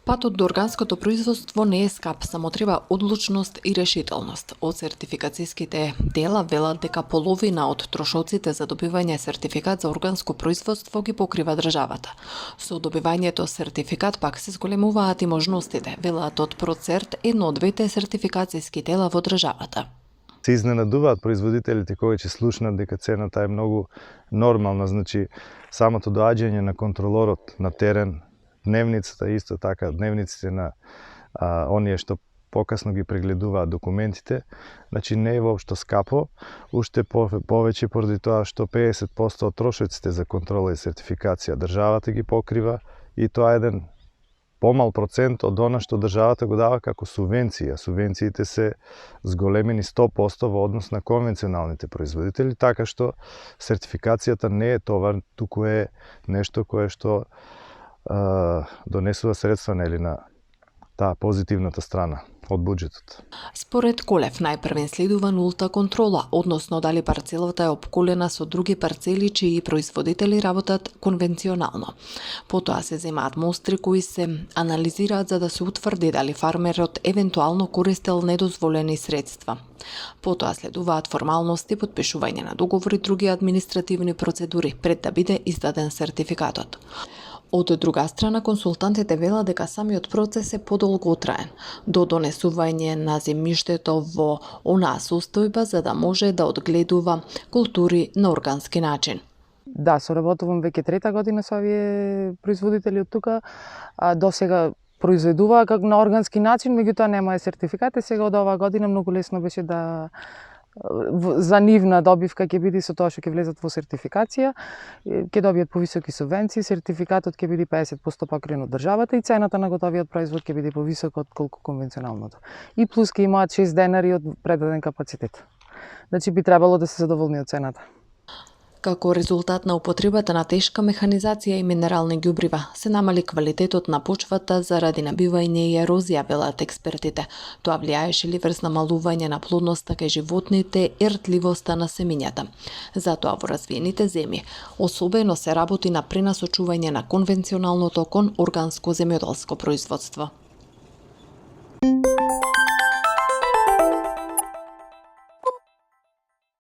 Патот до органското производство не е скап, само треба одлучност и решителност. Од сертификацијските дела велат дека половина од трошоците за добивање сертификат за органско производство ги покрива државата. Со добивањето сертификат пак се зголемуваат и можностите, велат од Процерт, едно од двете сертификацијски дела во државата. Се изненадуваат производителите кои ќе слушнат дека цената е многу нормална, значи самото доаѓање на контролорот на терен, дневницата исто така, дневниците на оние што покасно ги прегледуваат документите, значи не е воопшто скапо, уште повеќе поради тоа што 50% од трошоците за контрола и сертификација државата ги покрива и тоа е еден помал процент од она што државата го дава како субвенција. Субвенциите се зголемени 100% во однос на конвенционалните производители, така што сертификацијата не е товар, туку е нешто кое што донесува средства на таа позитивната страна од буџетот. Според Колев, најпрвен следува нулта контрола, односно дали парцелата е опколена со други парцели чии производители работат конвенционално. Потоа се земаат мостри кои се анализираат за да се утврди дали фармерот евентуално користел недозволени средства. Потоа следуваат формалности, подпишување на договори и други административни процедури пред да биде издаден сертификатот. Од друга страна, консултантите велат дека самиот процес е подолготраен, до донесување на земјиштето во онаа состојба за да може да одгледува култури на органски начин. Да, соработувам веќе трета година со овие производители од тука, до сега произведуваа како на органски начин, меѓутоа нема сертификат, сега од оваа година многу лесно беше да за нивна добивка ќе биде со тоа што ќе влезат во сертификација, ќе добијат повисоки субвенции, сертификатот ќе биде 50% покрен од државата и цената на готовиот производ ќе биде повисока од колку конвенционалното. И плюс ќе имаат 6 денари од предаден капацитет. Значи би требало да се задоволни од цената. Како резултат на употребата на тешка механизација и минерални ѓубрива, се намали квалитетот на почвата заради набивање и ерозија, велат експертите. Тоа влијаеше ли врз намалување на плодноста кај животните и ртливоста на семињата. Затоа во развиените земји особено се работи на пренасочување на конвенционалното кон органско земјоделско производство.